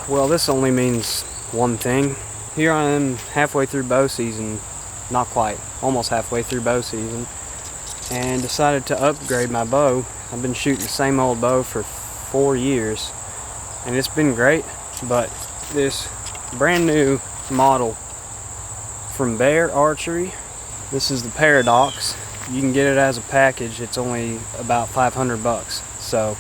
Well, this only means one thing. Here I am halfway through bow season, not quite, almost halfway through bow season, and decided to upgrade my bow. I've been shooting the same old bow for 4 years, and it's been great, but this brand new model from Bear Archery, this is the Paradox. You can get it as a package. It's only about $500, so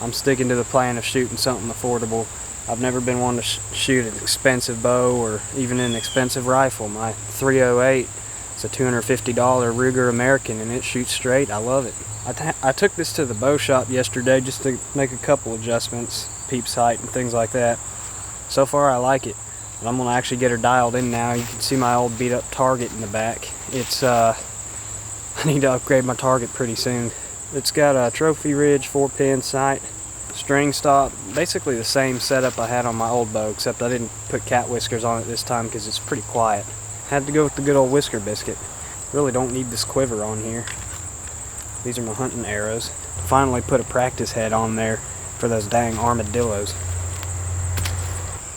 I'm sticking to the plan of shooting something affordable. I've never been one to shoot an expensive bow or even an expensive rifle. My 308 is a $250 Ruger American, and it shoots straight. I love it. I took this to the bow shop yesterday just to make a couple adjustments, peep sight and things like that. So far I like it, but I'm gonna actually get her dialed in now. You can see my old beat up target in the back. It's I need to upgrade my target pretty soon. It's got a Trophy Ridge 4-pin sight, string stop, basically the same setup I had on my old bow, except I didn't put cat whiskers on it this time because it's pretty quiet. Had to go with the good old whisker biscuit. Really don't need this quiver on here. These are my hunting arrows. Finally put a practice head on there for those dang armadillos.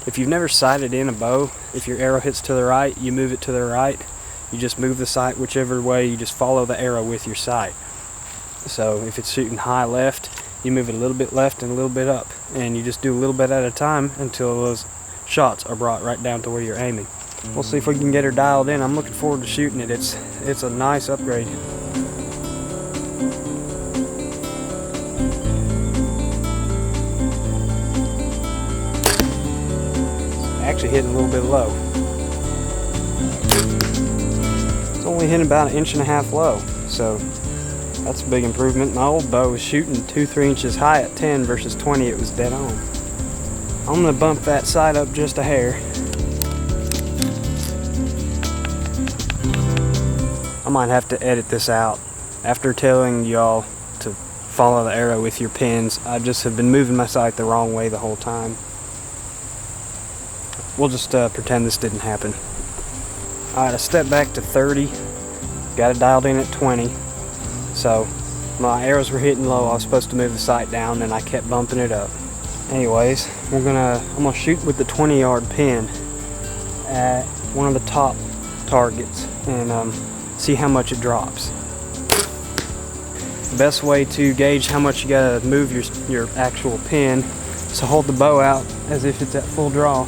If you've never sighted in a bow, if your arrow hits to the right, you move it to the right. You just move the sight whichever way, you just follow the arrow with your sight. So if it's shooting high left, you move it a little bit left and a little bit up, and you just do a little bit at a time until those shots are brought right down to where you're aiming. We'll see if we can get her dialed in. I'm looking forward to shooting it. It's a nice upgrade. Actually hitting a little bit low. It's only hitting about 1.5 inches low, so that's a big improvement. My old bow was shooting 2-3 inches high at 10 versus 20. It was dead on. I'm gonna bump that sight up just a hair. I might have to edit this out. After telling y'all to follow the arrow with your pins, I just have been moving my sight the wrong way the whole time. We'll just pretend this didn't happen. Alright, I stepped back to 30. Got it dialed in at 20. So my arrows were hitting low. I was supposed to move the sight down, and I kept bumping it up. Anyways, I'm gonna shoot with the 20-yard pin at one of the top targets and see how much it drops. The best way to gauge how much you gotta move your actual pin is to hold the bow out as if it's at full draw.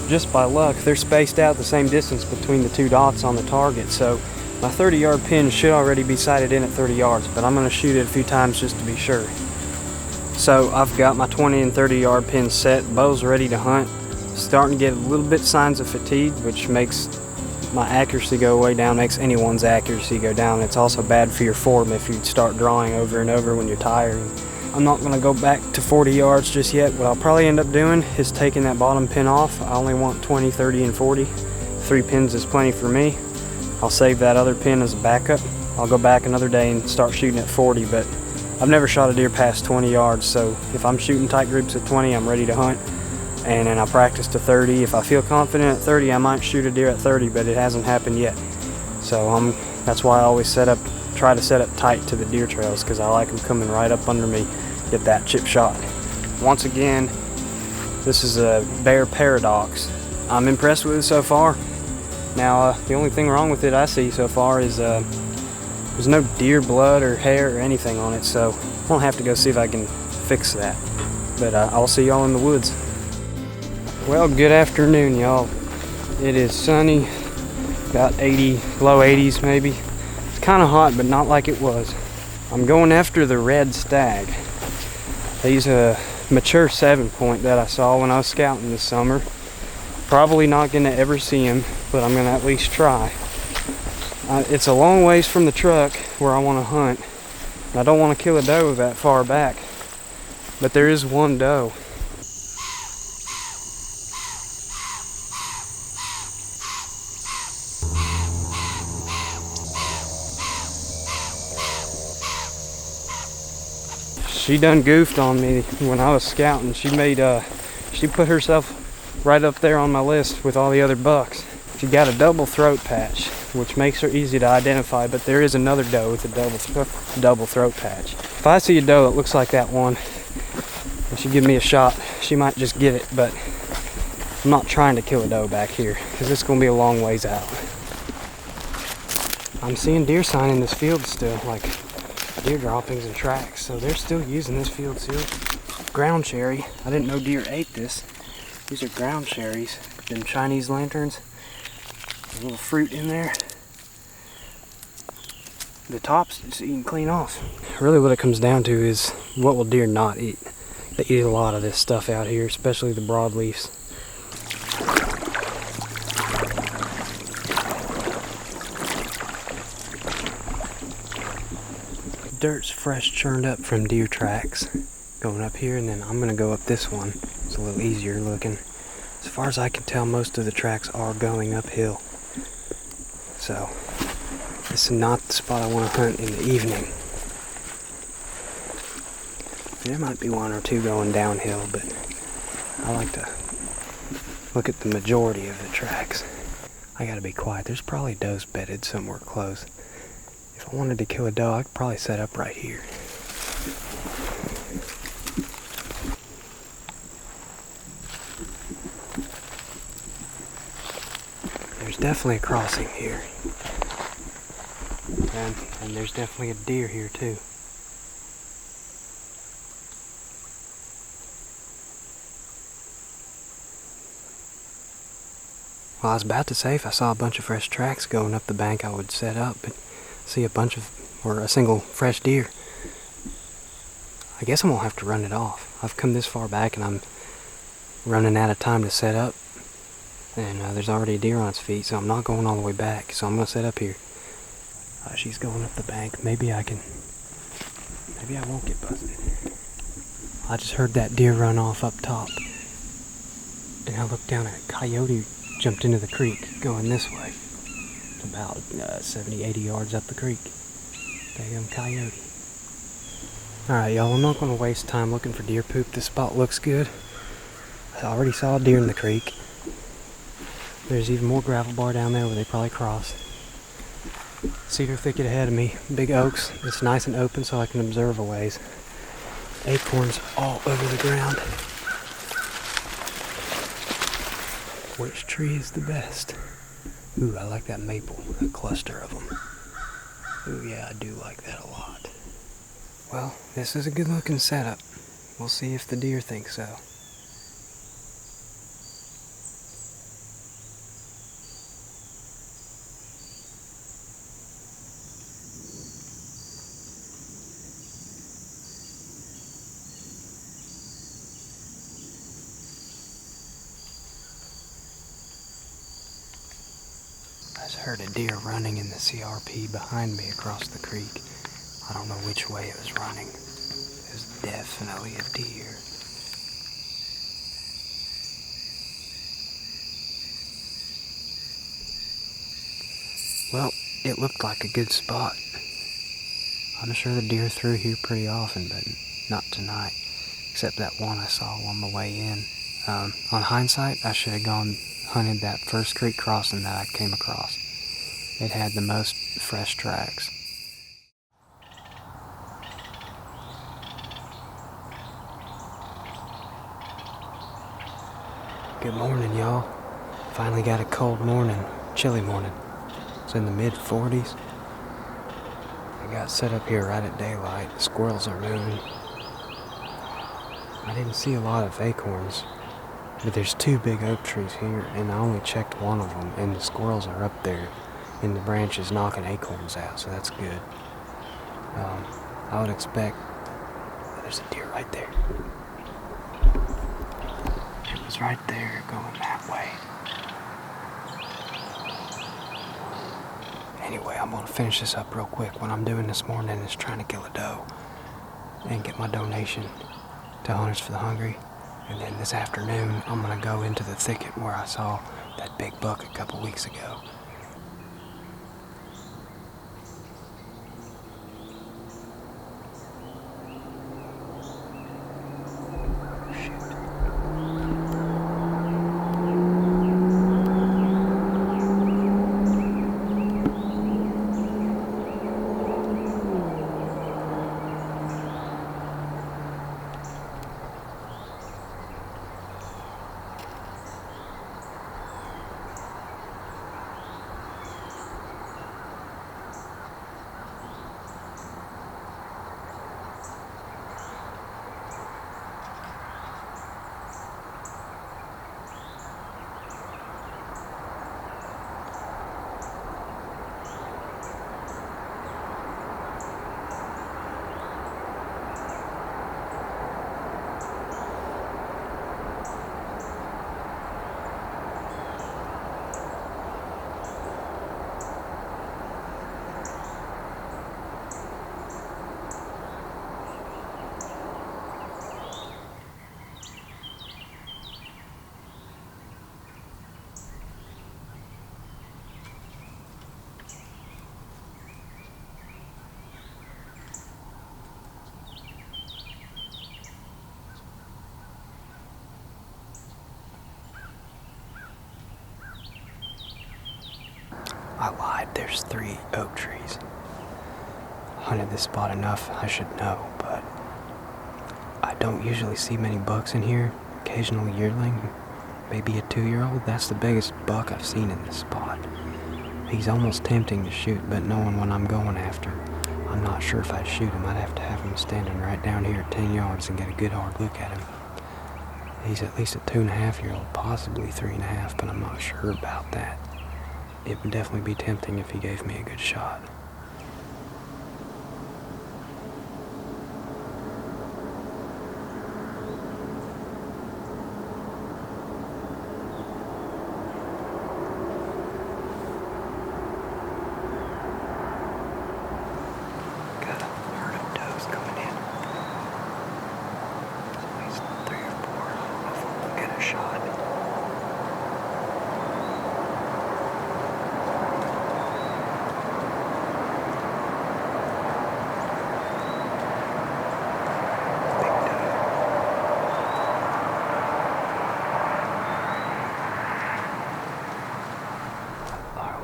Just by luck, they're spaced out the same distance between the two dots on the target, so my 30-yard pin should already be sighted in at 30 yards, but I'm going to shoot it a few times just to be sure. So I've got my 20 and 30-yard pins set, bow's ready to hunt. Starting to get a little bit signs of fatigue, which makes my accuracy go way down, makes anyone's accuracy go down. It's also bad for your form if you start drawing over and over when you're tired. I'm not going to go back to 40 yards just yet. What I'll probably end up doing is taking that bottom pin off. I only want 20, 30, and 40. 3 pins is plenty for me. I'll save that other pin as a backup. I'll go back another day and start shooting at 40, but I've never shot a deer past 20 yards, so if I'm shooting tight groups at 20, I'm ready to hunt. And then I practice to 30. If I feel confident at 30, I might shoot a deer at 30, but it hasn't happened yet. So that's why I always try to set up tight to the deer trails, because I like them coming right up under me, get that chip shot. Once again, this is a Bear Paradox. I'm impressed with it so far. Now, the only thing wrong with it I see so far is there's no deer blood or hair or anything on it, so I'll have to go see if I can fix that. But I'll see y'all in the woods. Well, good afternoon, y'all. It is sunny, about 80, low 80s maybe. It's kind of hot, but not like it was. I'm going after the red stag. He's a mature 7-point that I saw when I was scouting this summer. Probably not going to ever see him, but I'm going to at least try. It's a long ways from the truck where I want to hunt. I don't want to kill a doe that far back, but there is one doe. She done goofed on me when I was scouting. She put herself right up there on my list with all the other bucks. She got a double throat patch, which makes her easy to identify, but there is another doe with a double throat patch. If I see a doe that looks like that one, and she give me a shot, she might just get it, but I'm not trying to kill a doe back here because it's going to be a long ways out. I'm seeing deer sign in this field still, like deer droppings and tracks, so they're still using this field sealed. Ground cherry. I didn't know deer ate this. These are ground cherries, them Chinese lanterns. A little fruit in there. The top's just eating clean off. Really what it comes down to is what will deer not eat. They eat a lot of this stuff out here, especially the broadleafs. Dirt's fresh churned up from deer tracks going up here, and then I'm gonna go up this one. It's a little easier looking. As far as I can tell, most of the tracks are going uphill. So this is not the spot I want to hunt in the evening. There might be one or two going downhill, but I like to look at the majority of the tracks. I gotta be quiet. There's probably does bedded somewhere close. If I wanted to kill a doe, I could probably set up right here. There's definitely a crossing here. And there's definitely a deer here too. Well, I was about to say if I saw a bunch of fresh tracks going up the bank, I would set up, but see a single fresh deer. I guess I'm gonna have to run it off. I've come this far back and I'm running out of time to set up, and there's already a deer on its feet, so I'm not going all the way back. So I'm gonna set up here. She's going up the bank. Maybe I won't get busted. I just heard that deer run off up top, and I looked down and a coyote jumped into the creek going this way. About 70, 80 yards up the creek. Damn coyote. Alright, y'all, I'm not going to waste time looking for deer poop. This spot looks good. I already saw a deer in the creek. There's even more gravel bar down there where they probably crossed. Cedar thicket ahead of me. Big oaks. It's nice and open so I can observe a ways. Acorns all over the ground. Which tree is the best? Ooh, I like that maple. A cluster of them. Ooh, yeah, I do like that a lot. Well, this is a good looking setup. We'll see if the deer think so. I just heard a deer running in the CRP behind me across the creek. I don't know which way it was running. It was definitely a deer. Well, it looked like a good spot. I'm sure the deer through here pretty often, but not tonight. Except that one I saw on the way in. On hindsight, I should have hunted that first creek crossing that I came across. It had the most fresh tracks. Good morning, y'all. Finally got a cold morning, chilly morning. It's in the mid-40s. I got set up here right at daylight. The squirrels are moving. I didn't see a lot of acorns, but there's two big oak trees here, and I only checked one of them, and the squirrels are up there in the branches knocking acorns out, so that's good. I would expect... There's a deer right there. It was right there going that way. Anyway, I'm gonna finish this up real quick. What I'm doing this morning is trying to kill a doe and get my donation to Hunters for the Hungry. And then this afternoon, I'm gonna go into the thicket where I saw that big buck a couple weeks ago. I lied, there's 3 oak trees. Hunted this spot enough, I should know, but I don't usually see many bucks in here. Occasional yearling, maybe a 2-year-old. That's the biggest buck I've seen in this spot. He's almost tempting to shoot, but knowing what I'm going after, I'm not sure if I'd shoot him. I'd have to have him standing right down here at 10 yards and get a good hard look at him. He's at least a 2.5-year-old, possibly 3.5, but I'm not sure about that. It would definitely be tempting if he gave me a good shot. Got a herd of does coming in. At least 3 or 4. I don't know if we'll get a shot.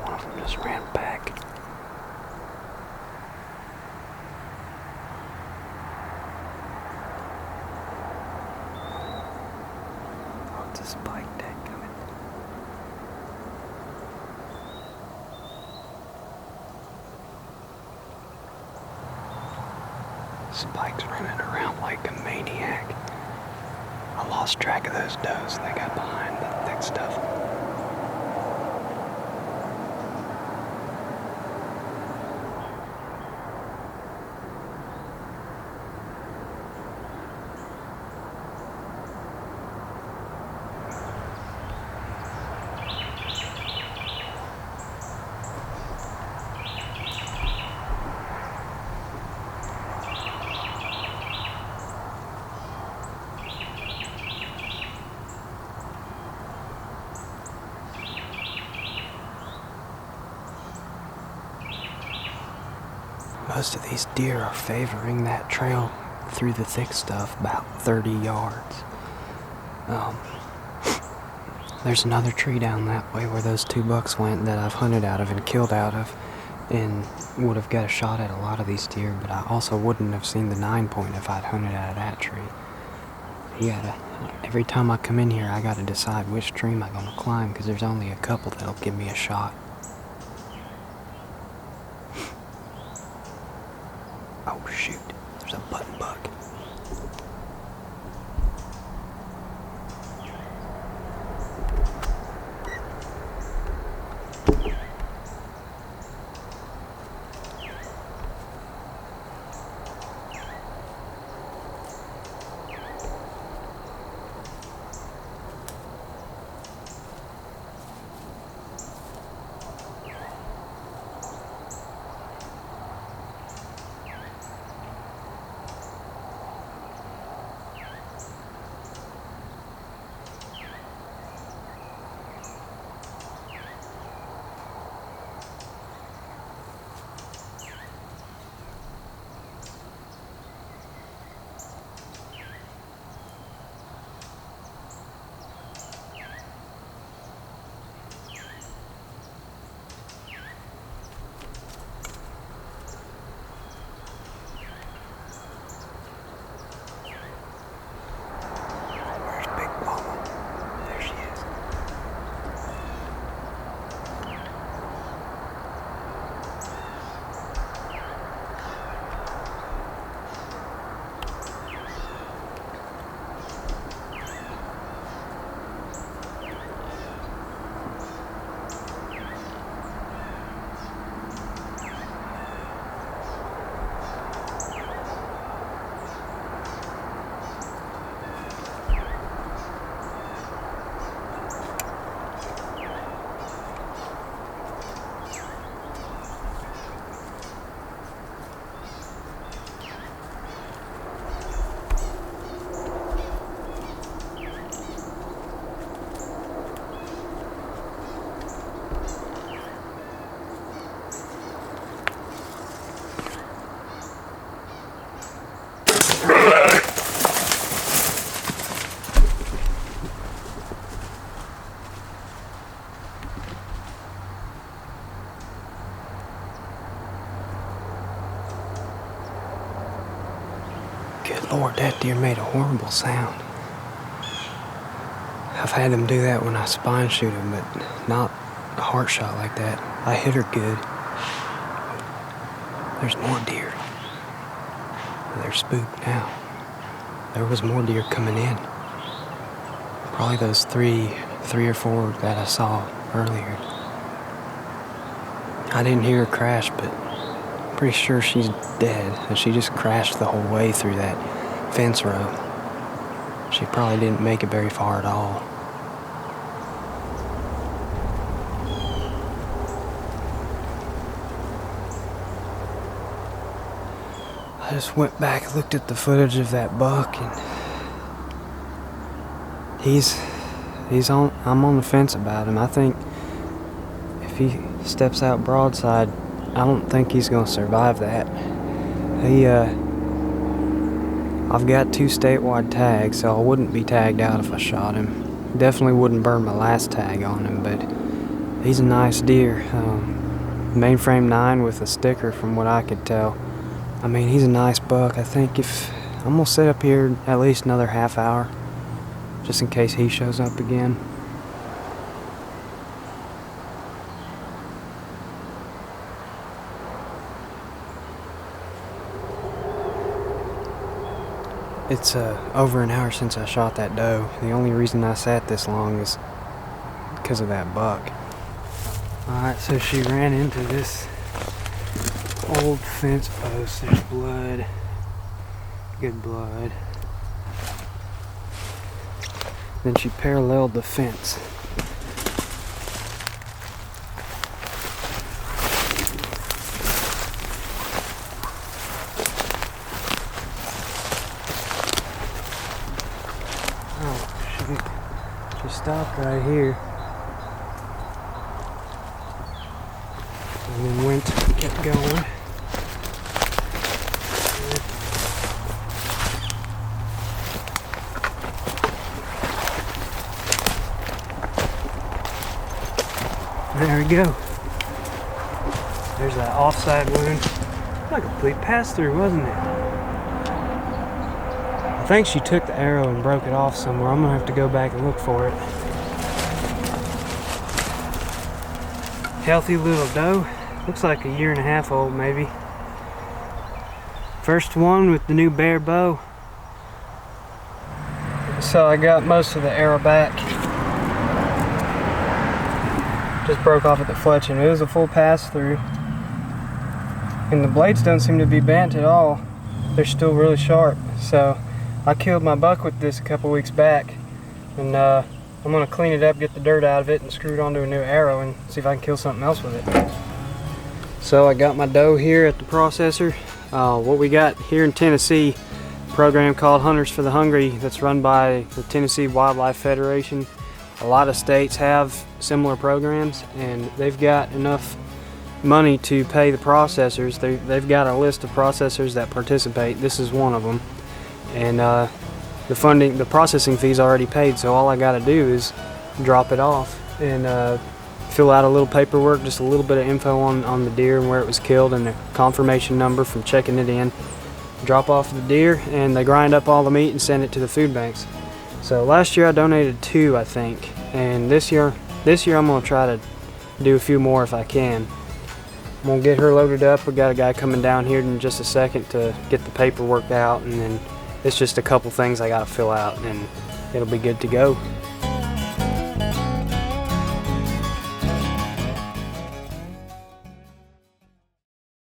One of them just ran back. Oh, it's a spike deck coming. Spike's running around like a maniac. I lost track of those does. They got behind the thick stuff. Most of these deer are favoring that trail through the thick stuff about 30 yards. There's another tree down that way where those 2 bucks went that I've hunted out of and killed out of, and would have got a shot at a lot of these deer, but I also wouldn't have seen the 9-point if I'd hunted out of that tree. Every time I come in here, I gotta decide which tree am I gonna climb, because there's only a couple that'll give me a shot. Oh shoot, there's a button buck. Lord, that deer made a horrible sound. I've had him do that when I spine shoot him, but not a heart shot like that. I hit her good. There's more deer. They're spooked now. There was more deer coming in. Probably those three or four that I saw earlier. I didn't hear her crash, but I'm pretty sure she's dead. And she just crashed the whole way through that fence row. She probably didn't make it very far at all. I just went back and looked at the footage of that buck, and I'm on the fence about him. I think if he steps out broadside, I don't think he's gonna survive that. I've got 2 statewide tags, so I wouldn't be tagged out if I shot him. Definitely wouldn't burn my last tag on him, but he's a nice deer. Mainframe 9 with a sticker from what I could tell. I mean, he's a nice buck. I think I'm gonna sit up here at least another half hour, just in case he shows up again. It's over an hour since I shot that doe. The only reason I sat this long is because of that buck. Alright, so she ran into this old fence post. There's blood. Good blood. Then she paralleled the fence. She stopped right here and then kept going. There we go. There's that offside wound. Like a complete pass through, wasn't it? I think she took the arrow and broke it off somewhere. I'm gonna have to go back and look for it. Healthy little doe. Looks like a 1.5 years old maybe. First one with the new Bear bow. So I got most of the arrow back. Just broke off at the fletching. It was a full pass through. And the blades don't seem to be bent at all. They're still really sharp. So I killed my buck with this a couple weeks back, and I'm gonna clean it up, get the dirt out of it, and screw it onto a new arrow and see if I can kill something else with it. So I got my doe here at the processor. What we got here in Tennessee, a program called Hunters for the Hungry that's run by the Tennessee Wildlife Federation. A lot of states have similar programs, and they've got enough money to pay the processors. They've got a list of processors that participate. This is one of them. And the processing fee's already paid, so all I gotta do is drop it off and fill out a little paperwork, just a little bit of info on the deer and where it was killed and the confirmation number from checking it in. Drop off the deer, and they grind up all the meat and send it to the food banks. So last year I donated 2, I think, and this year I'm gonna try to do a few more if I can. I'm gonna get her loaded up. We got a guy coming down here in just a second to get the paperwork out, and then it's just a couple things I gotta fill out and it'll be good to go.